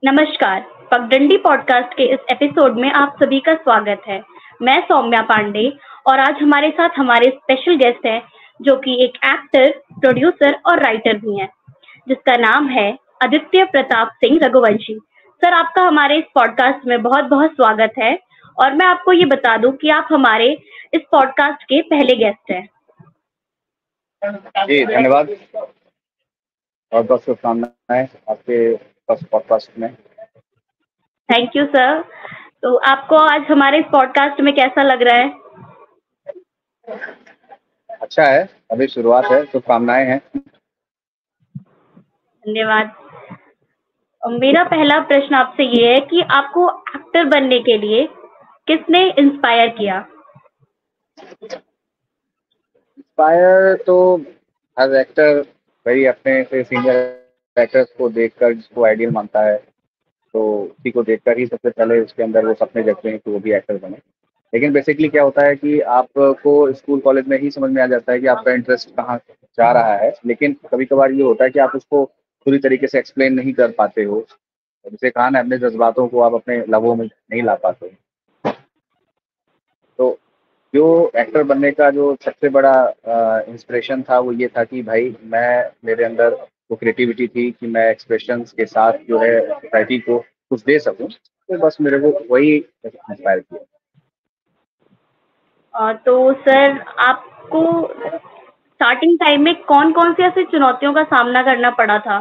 नमस्कार। पगडंडी पॉडकास्ट के इस एपिसोड में आप सभी का स्वागत है। मैं सौम्या पांडे और आज हमारे साथ हमारे स्पेशल गेस्ट हैं जो कि एक एक्टर, प्रोड्यूसर और राइटर भी हैं, जिसका नाम है आदित्य प्रताप सिंह रघुवंशी। सर, आपका हमारे इस पॉडकास्ट में बहुत-बहुत स्वागत है और मैं आपको ये बता दूं कि आप हमारे इस पॉडकास्ट के पहले गेस्ट हैं। जी धन्यवाद। बहुत बहुत शुभकामनाएं आपके फर्स्ट पॉडकास्ट में। Thank you sir. तो आपको आज हमारे इस पॉडकास्ट में कैसा लग रहा है? अच्छा है, अभी शुरुआत है, शुभकामनाएं हैं। धन्यवाद। मेरा पहला प्रश्न आपसे ये है कि आपको एक्टर बनने के लिए किसने इंस्पायर किया? इंस्पायर तो हर एक्टर भाई अपने से सीनियर एक्टर्स को देखकर जिसको आइडियल मानता है, तो उसी को देखकर ही सबसे पहले उसके अंदर वो सपने जगते हैं कि वो भी एक्टर बने। लेकिन बेसिकली क्या होता है कि आपको स्कूल कॉलेज में ही समझ में आ जाता है कि आपका इंटरेस्ट कहाँ जा रहा है, लेकिन कभी कभार ये होता है कि आप उसको पूरी तरीके से एक्सप्लेन नहीं कर पाते हो। जैसे कहा ना, अपने जज्बातों को आप अपने लफ्ज़ों में नहीं ला पाते। तो जो एक्टर बनने का जो सबसे बड़ा इंस्पिरेशन था वो ये था कि भाई मेरे अंदर वो क्रिएटिविटी थी कि मैं एक्सप्रेशंस के साथ जो है सोसाइटी को कुछ दे सकूं, तो बस मेरे को वही इंस्पायर किया। तो सर, आपको स्टार्टिंग टाइम में कौन-कौन सी ऐसी चुनौतियों का सामना करना पड़ा था?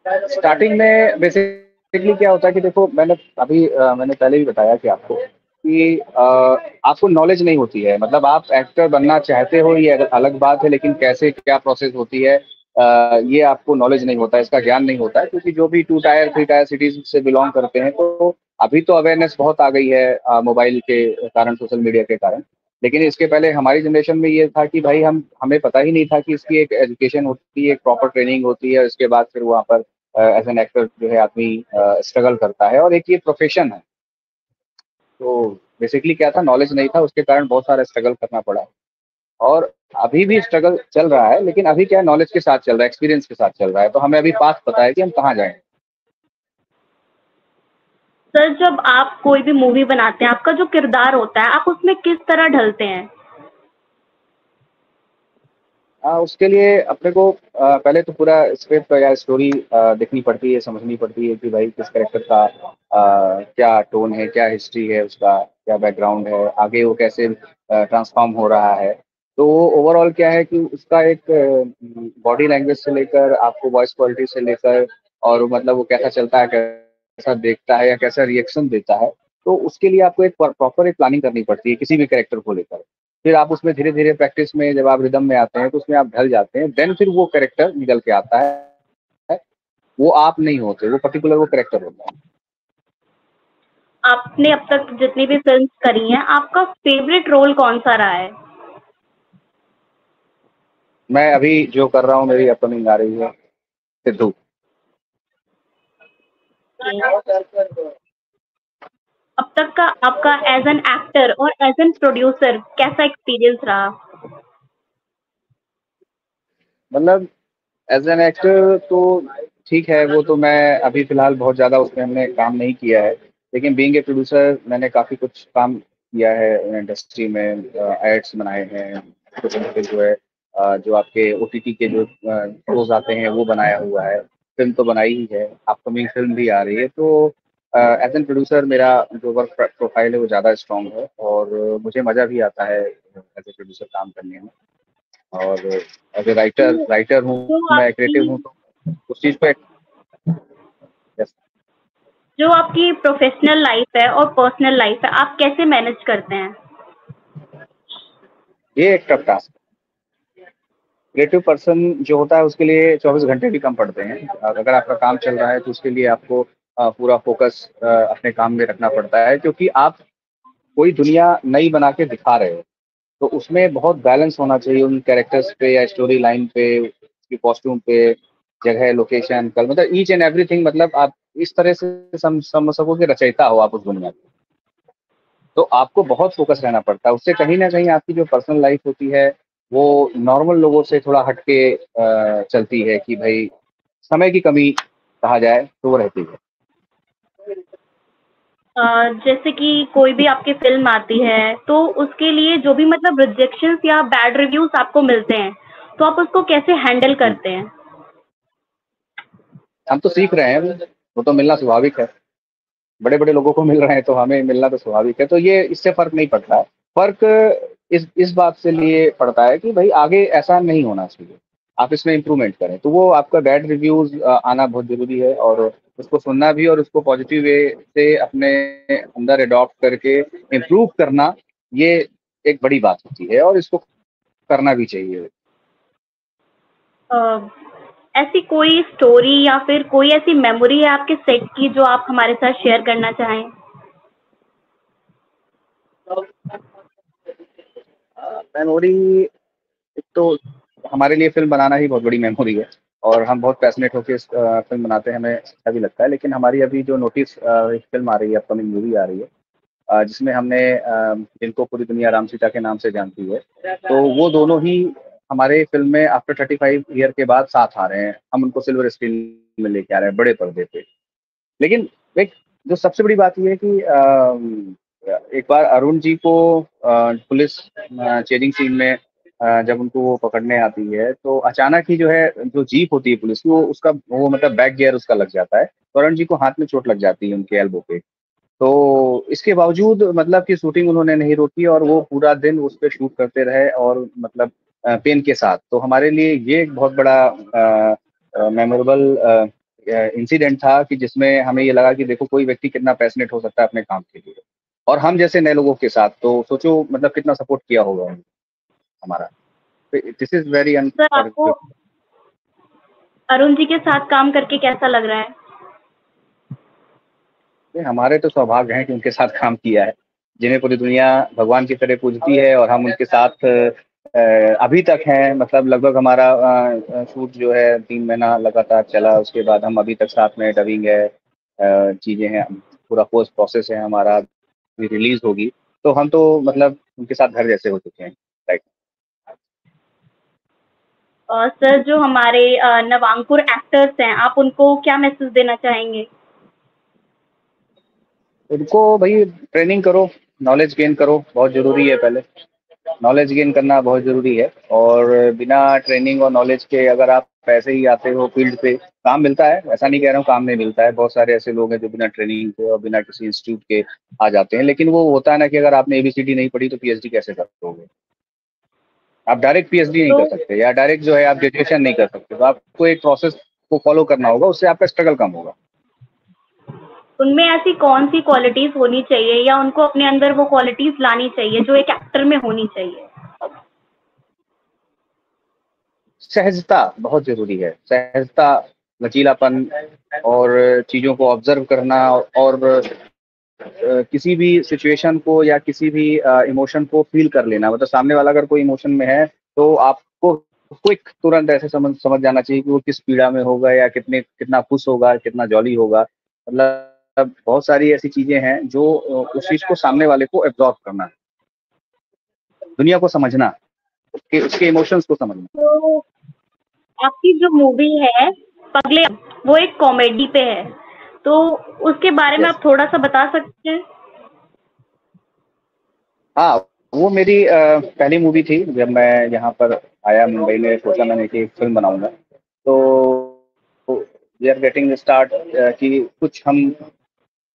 स्टार्टिंग में बेसिकली क्या होता है कि देखो, मैंने पहले भी बताया कि आपको कि आपको नॉलेज नहीं होती है। मतलब आप एक्टर बनना चाहते हो, ये अलग बात है, लेकिन कैसे क्या प्रोसेस होती है ये आपको नॉलेज नहीं होता है, इसका ज्ञान नहीं होता है। क्योंकि जो भी 2 टायर 3 टायर सिटीज से बिलोंग करते हैं, तो अभी तो अवेयरनेस बहुत आ गई है मोबाइल के कारण, सोशल मीडिया के कारण। लेकिन इसके पहले हमारी जनरेशन में ये था कि भाई हमें पता ही नहीं था कि इसकी एक एजुकेशन होती है, एक प्रॉपर ट्रेनिंग होती है। उसके बाद फिर वहाँ पर एज एन एक्टर जो है आदमी स्ट्रगल करता है, और एक ये प्रोफेशन है। तो बेसिकली क्या था, नॉलेज नहीं था, उसके कारण बहुत सारा स्ट्रगल करना पड़ा। और अभी भी स्ट्रगल चल रहा है, लेकिन अभी क्या है, नॉलेज के साथ चल रहा है, एक्सपीरियंस के साथ चल रहा है। तो हमें अभी पाथ पता है कि हम कहाँ जाएं। सर, जब आप कोई भी मूवी बनाते हैं, आपका जो किरदार होता है, आप उसमें किस तरह ढलते हैं? उसके लिए अपने को पहले तो पूरा स्क्रिप्ट या स्टोरी देखनी पड़ती है, समझनी पड़ती है कि भाई किस कैरेक्टर का क्या टोन है, क्या हिस्ट्री है, उसका क्या बैकग्राउंड है, आगे वो कैसे ट्रांसफॉर्म हो रहा है। तो ओवरऑल क्या है कि उसका एक बॉडी लैंग्वेज से लेकर आपको वॉइस क्वालिटी से लेकर, और मतलब वो कैसा चलता है, कैसा देखता है या कैसा रिएक्शन देता है, तो उसके लिए आपको एक प्रॉपर एक प्लानिंग करनी पड़ती है किसी भी कैरेक्टर को लेकर। फिर आप उसमें धीरे-धीरे प्रैक्टिस में जब आप रिदम में आते हैं, तो उसमें आप ढल जाते हैं, देन फिर वो कैरेक्टर निकल के आता है। वो आप नहीं होते, वो पर्टिकुलर वो कैरेक्टर होता है। आपने अब तक जितनी भी फ़िल्म्स करी हैं, आपका फ़ेवरेट रोल कौन-सा रहा है? मैं अभी जो कर रहा हूँ, मेरी अपकमिंग आ रही है सिद्धू। अब तक का आपका एज़ एन एक्टर और एज़ एन प्रोड्यूसर कैसा एक्सपीरियंस रहा? मतलब एज़ एन एक्टर तो ठीक है, वो तो मैं अभी फ़िलहाल बहुत ज़्यादा उसमें हमने काम नहीं किया है। लेकिन बीइंग ए प्रोड्यूसर मैंने काफ़ी कुछ काम किया है इंडस्ट्री में। एड्स बनाए हैं, कुछ जो है जो आपके ओटीटी के जो शोज़ आते हैं वो बनाया हुआ है। फ़िल्म तो बनाई ही है, अपकमिंग फ़िल्म भी आ रही है। तो एज़ एन प्रोड्यूसर मेरा जो वर्क प्रोफ़ाइल है वो ज़्यादा स्ट्रॉन्ग है, और मुझे मज़ा भी आता है एज़ ए प्रोड्यूसर काम करने में। और एज ए राइटर तो राइटर हूँ, जो मैं क्रिएटिव आपकी हूँ, तो उस चीज़ पे यस। जो आपकी प्रोफ़ेशनल लाइफ़ है और पर्सनल लाइफ़ है, आप कैसे मैनेज करते हैं? ये एक टफ टास्क है। क्रिएटिव पर्सन जो होता है उसके लिए 24 घंटे भी कम पड़ते हैं। और अगर आपका काम चल रहा है तो उसके लिए आपको पूरा फ़ोकस अपने काम में रखना पड़ता है, क्योंकि आप कोई दुनिया नई बना के दिखा रहे हो। तो उसमें बहुत बैलेंस होना चाहिए उन कैरेक्टर्स पे या स्टोरी लाइन पे, उसकी कॉस्ट्यूम पे, जगह, लोकेशन, कल मतलब ईच एंड एवरीथिंग। मतलब आप इस तरह से समझ सको कि रचयिता हो आप उस दुनिया के। तो आपको बहुत फ़ोकस रहना पड़ता है। उससे कहीं न कहीं आपकी जो पर्सनल लाइफ़ होती है, वो नॉर्मल लोगों से थोड़ा हट के चलती है कि भई समय की कमी कहा जाए तो वो रहती है। जैसे कि कोई भी आपकी फ़िल्म आती है, तो उसके लिए जो भी मतलब रिजेक्शंस या बैड रिव्यूज़ आपको मिलते हैं, तो आप उसको कैसे हैंडल हम्म, करते हैं? हम तो सीख रहे हैं, वो तो मिलना स्वाभाविक है। बड़े बड़े लोगों को मिल रहे हैं तो हमें मिलना तो स्वाभाविक है, तो ये इससे फर्क नहीं पड़ता है। फर्क इस बात से लिए पड़ता है कि भाई आगे ऐसा नहीं होना चाहिए, आप इसमें इम्प्रूवमेंट करें। तो वो आपका बैड रिव्यूज आना बहुत जरूरी है, और उसको सुनना भी और उसको पॉजिटिव वे से अपने अंदर अडॉप्ट करके इम्प्रूव करना, ये एक बड़ी बात होती है और इसको करना भी चाहिए। अ, ऐसी कोई स्टोरी या फिर कोई ऐसी मेमोरी है आपके सेट की जो आप हमारे साथ शेयर करना चाहें? मेमोरी, एक तो हमारे लिए फ़िल्म बनाना ही बहुत बड़ी मेमोरी है, और हम बहुत पैशनेट होके इस फ़िल्म बनाते हैं, हमें अच्छा भी लगता है। लेकिन हमारी अभी जो नोटिस एक फ़िल्म आ रही है, अपकमिंग मूवी आ रही है, जिसमें हमने जिनको पूरी दुनिया राम सीता के नाम से जानती है, तो वो दोनों ही हमारे फ़िल्म में आफ्टर 35 ईयर के बाद साथ आ रहे हैं। हम उनको सिल्वर स्क्रीन में लेके आ रहे हैं, बड़े पर्दे पे। लेकिन एक जो सबसे बड़ी बात ये है कि एक बार अरुण जी को पुलिस चेजिंग सीन में जब उनको वो पकड़ने आती है, तो अचानक ही जो है, जो जीप होती है पुलिस की, वो उसका वो मतलब बैक गियर उसका लग जाता है, तो अरुण जी को हाथ में चोट लग जाती है, उनके एल्बो पे। तो इसके बावजूद मतलब कि शूटिंग उन्होंने नहीं रोकी, और वो पूरा दिन उस पे शूट करते रहे, और मतलब पेन के साथ। तो हमारे लिए ये एक बहुत बड़ा मेमोरेबल इंसिडेंट था, कि जिसमें हमें ये लगा कि देखो कोई व्यक्ति कितना पैशनेट हो सकता है अपने काम के लिए, और हम जैसे नए लोगों के साथ, तो सोचो मतलब कितना सपोर्ट किया होगा उन्होंने हमारा। दिस इज वेरी सर आपको अरुण जी के साथ काम करके कैसा लग रहा है? हमारे तो सौभाग्य हैं कि उनके साथ काम किया है, जिन्हें पूरी दुनिया भगवान की तरह पूजती है, और हम उनके साथ अभी तक हैं। मतलब लगभग हमारा शूट जो है 3 महीना लगातार चला, उसके बाद हम अभी तक साथ में, डबिंग है, चीज़ें हैं, पूरा पोस्ट प्रोसेस है हमारा, अभी रिलीज होगी। तो हम तो मतलब उनके साथ घर जैसे हो चुके हैं, राइट। सर जो हमारे नवांकुर एक्टर्स हैं, आप उनको क्या मैसेज देना चाहेंगे? उनको भाई ट्रेनिंग करो, नॉलेज गेन करो, बहुत ज़रूरी है पहले। नॉलेज गेन करना बहुत ज़रूरी है, और बिना ट्रेनिंग और नॉलेज के अगर आप ऐसे ही आते हो फील्ड पे, काम मिलता है, ऐसा नहीं कह रहा हूँ काम नहीं मिलता है। बहुत सारे ऐसे लोग हैं जो बिना ट्रेनिंग के और बिना किसी इंस्टीट्यूट के आ जाते हैं, लेकिन वो होता है ना कि अगर आपने एबीसीडी नहीं पढ़ी तो पीएचडी कैसे करोगे। आप डायरेक्ट पीएचडी नहीं तो कर सकते, या डायरेक्ट जो है आप ग्रेजुएशन नहीं कर सकते, तो आपको एक प्रोसेस को फॉलो करना होगा, उससे आपका स्ट्रगल कम होगा। उनमें ऐसी कौन-सी क्वालिटीज़ होनी चाहिए या उनको अपने अंदर वो क्वालिटीज़ लानी चाहिए जो एक एक्टर में होनी चाहिए? सहजता बहुत ज़रूरी है, सहजता, लचीलापन, और चीज़ों को ऑब्ज़र्व करना, और किसी भी सिचुएशन को या किसी भी इमोशन को फ़ील कर लेना। मतलब सामने वाला अगर कोई इमोशन में है, तो आपको क्विक तुरंत ऐसे समझ समझ जाना चाहिए कि वो किस पीड़ा में होगा, या कितना खुश होगा, कितना जॉली होगा। मतलब बहुत सारी ऐसी चीज़ें हैं जो उस चीज़ को, सामने वाले को एब्ज़ॉर्ब करना, दुनिया को समझना, उसके उसके इमोशंस को समझना। तो आपकी जो मूवी है पगले, वो एक कॉमेडी पे है, तो उसके बारे में यस। आप थोड़ा-सा बता सकते हैं? हाँ, वो मेरी पहली मूवी थी जब मैं यहाँ पर आया मुंबई में, सोचा मैंने कि एक फ़िल्म बनाऊँगा। तो वी आर गेटिंग स्टार्ट, कि कुछ हम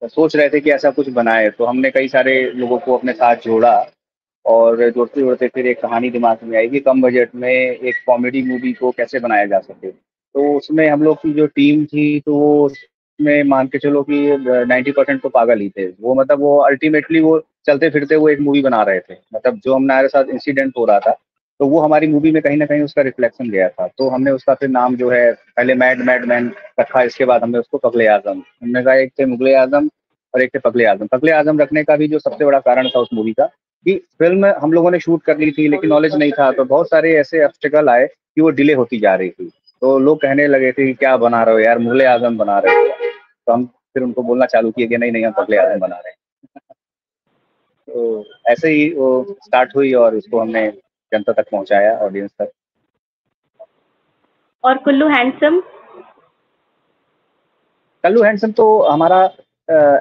सोच रहे थे कि ऐसा कुछ बनाएँ, तो हमने कई सारे लोगों को अपने साथ जोड़ा, और जोड़ते-जोड़ते फिर एक कहानी दिमाग में आई कि कम बजट में एक कॉमेडी मूवी को कैसे बनाया जा सके। तो उसमें हम लोग की जो टीम थी, तो वो उसमें मान के चलो कि 90% तो पागल ही थे। वो मतलब वो अल्टीमेटली वो चलते-फिरते वो एक मूवी बना रहे थे। मतलब जो हमारे साथ इंसिडेंट हो रहा था, तो वो हमारी मूवी में कहीं न कहीं उसका रिफ्लेक्शन गया था। तो हमने उसका फिर नाम जो है पहले मैडमैन रखा, इसके बाद हमने उसको पगले-आज़म। हमने कहा एक थे मुगले-आज़म और एक थे पगले-आज़म। पगले-आज़म रखने का भी जो सबसे बड़ा कारण था उस मूवी का, कि फ़िल्म हम लोगों ने शूट कर ली थी, लेकिन नॉलेज नहीं था, तो बहुत सारे ऐसे ऑब्स्टेकल आए कि वो डिले होती जा रही थी। तो लोग कहने लगे थे कि क्या बना रहे हो यार, मुगले आज़म बना रहे हो। तो हम फिर उनको बोलना चालू किए कि नहीं, नहीं, हम पगले आज़म बना रहे हैं। तो ऐसे ही वो स्टार्ट हुई, और उसको हमने जनता तक पहुँचाया, ऑडियंस तक। और कुल्लू हैंडसम? कल्लू हैंडसम तो हमारा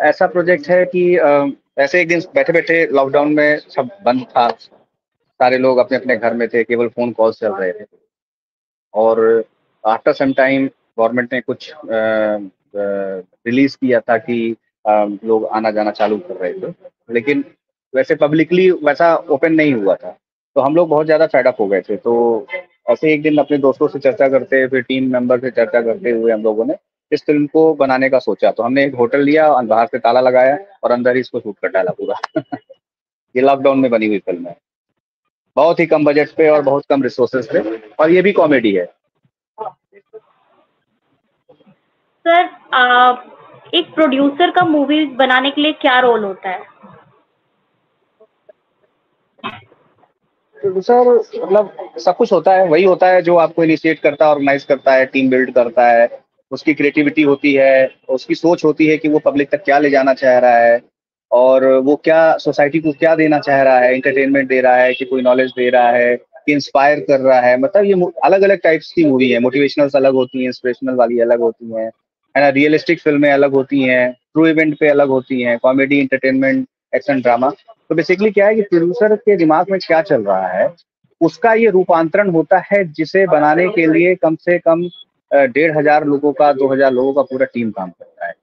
ऐसा प्रोजेक्ट है कि ऐसे एक दिन बैठे बैठे लॉकडाउन में सब बंद था, सारे लोग अपने अपने घर में थे, केवल फोन कॉल्स चल रहे थे। और आफ्टर सम टाइम गवर्नमेंट ने कुछ रिलीज किया था कि लोग आना जाना चालू कर रहे थे, लेकिन वैसे पब्लिकली वैसा ओपन नहीं हुआ था। तो हम लोग बहुत ज़्यादा फेड अप हो गए थे। तो ऐसे एक दिन अपने दोस्तों से चर्चा करते, फिर टीम मेंबर से चर्चा करते हुए हम लोगों ने इस फिल्म को बनाने का सोचा। तो हमने एक होटल लिया और बाहर से ताला लगाया और अंदर ही इसको शूट कर डाला पूरा। ये लॉकडाउन में बनी हुई फिल्म है, बहुत ही कम बजट पे और बहुत कम रिसोर्सेज पे, और ये भी कॉमेडी है। सर, एक प्रोड्यूसर का मूवी बनाने के लिए क्या रोल होता है? प्रोड्यूसर मतलब सब कुछ होता है, वही होता है जो आपको इनिशिएट करता है, ऑर्गेनाइज करता है, टीम बिल्ड करता है। उसकी क्रिएटिविटी होती है, उसकी सोच होती है कि वो पब्लिक तक क्या ले जाना चाह रहा है और वो क्या सोसाइटी को क्या देना चाह रहा है, एंटरटेनमेंट दे रहा है कि कोई नॉलेज दे रहा है कि इंस्पायर कर रहा है। मतलब ये अलग अलग टाइप्स की मूवी है, मोटिवेशनल अलग होती हैं, इंस्पिरेशनल वाली अलग होती हैं, है ना, रियलिस्टिक फिल्में अलग होती हैं, ट्रू इवेंट पे अलग होती हैं, कॉमेडी, एंटरटेनमेंट, एक्शन, ड्रामा। तो बेसिकली क्या है कि प्रोड्यूसर के दिमाग में क्या चल रहा है, उसका ये रूपांतरण होता है, जिसे बनाने के लिए कम से कम 1,500 लोगों का, 2,000 लोगों का पूरा टीम काम करता है।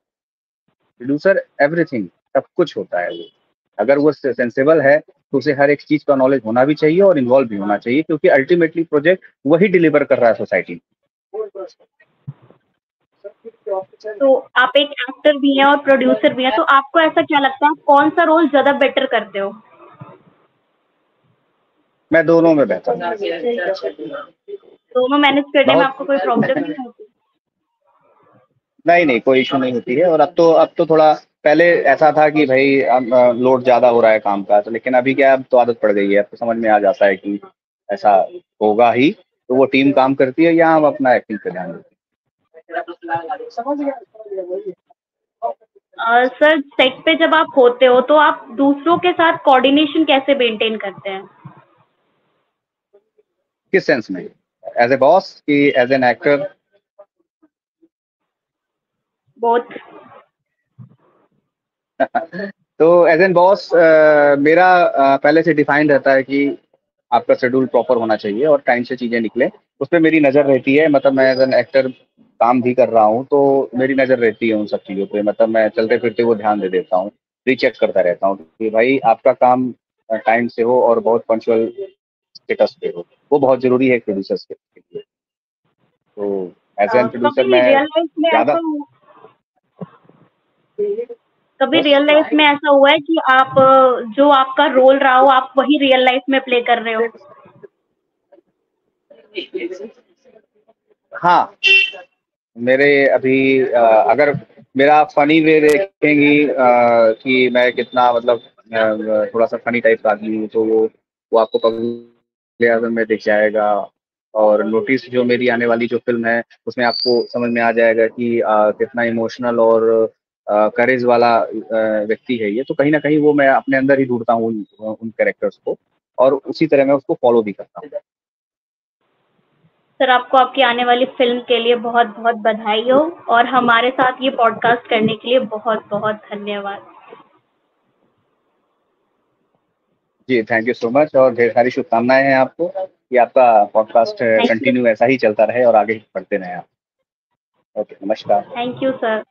प्रोड्यूसर एवरीथिंग, सब कुछ होता है वो। अगर वो सेंसेबल है तो उसे हर एक चीज का नॉलेज होना भी चाहिए और इन्वॉल्व भी होना चाहिए, क्योंकि अल्टीमेटली प्रोजेक्ट वही डिलीवर कर रहा है सोसाइटी। तो आप एक एक्टर भी हैं और प्रोड्यूसर भी हैं, तो आपको ऐसा क्या लगता है, आप कौन सा रोल ज़्यादा बेटर करते हो? मैं दोनों में बेहतर हूँ। दोनों मैनेज करने में बहुत आपको कोई प्रॉब्लम नहीं होती? नहीं नहीं, कोई इशू नहीं होती है। और अब तो थोड़ा, पहले ऐसा था कि भाई लोड ज्यादा हो रहा है काम का, तो लेकिन अभी क्या है, अब तो आदत पड़ गई है, अब तो समझ में आ जाता है कि ऐसा होगा ही। तो वो टीम काम करती है या हम अपना एक्टिंग पे ध्यान देते सर, सेट पे जब आप होते हो तो आप दूसरों के साथ कोऑर्डिनेशन कैसे मेंटेन करते हैं? हैं। किस सेंस में, एज ए बॉस कि एज एन एक्टर? बोथ। तो एज एन बॉस मेरा पहले से डिफाइंड रहता है कि आपका शेड्यूल प्रॉपर होना चाहिए और टाइम से चीज़ें निकले, उस पर मेरी नज़र रहती है। मतलब मैं एज एन एक्टर काम भी कर रहा हूँ तो मेरी नज़र रहती है उन सब चीज़ों पे। मतलब मैं चलते फिरते वो ध्यान दे देता हूँ, रीचेक करता रहता हूँ कि भाई आपका काम टाइम से हो और बहुत पंक्चुअल स्टेटस पे हो। वो बहुत ज़रूरी है प्रोड्यूसर्स के लिए। तो एज एन प्रोड्यूसर कभी मैं रियल लाइफ में ज़्यादा, कभी रियल लाइफ में ऐसा हुआ है कि आप जो आपका रोल रहा हो आप वही रियल लाइफ में प्ले कर रहे हो? हाँ, मेरे अभी अगर मेरा फनी वे देखेंगी कि मैं कितना मतलब थोड़ा सा फनी टाइप का आदमी हूँ, तो वो आपको पगले आज़म में दिख जाएगा। और नोटिस जो मेरी आने वाली जो फ़िल्म है, उसमें आपको समझ में आ जाएगा कि कितना इमोशनल और करेज वाला व्यक्ति है ये। तो कहीं न कहीं वो मैं अपने अंदर ही ढूँढता हूँ उन कैरेक्टर्स को, और उसी तरह मैं उसको फ़ॉलो भी करता हूँ। सर, आपको आपकी आने वाली फ़िल्म के लिए बहुत-बहुत बधाई हो और हमारे साथ ये पॉडकास्ट करने के लिए बहुत-बहुत धन्यवाद। जी, थैंक यू सो मच और ढेर सारी शुभकामनाएँ हैं आपको कि आपका पॉडकास्ट थैंक यू। कंटिन्यू ऐसा ही चलता रहे और आगे बढ़ते रहें आप। ओके, नमस्कार। Thank you sir.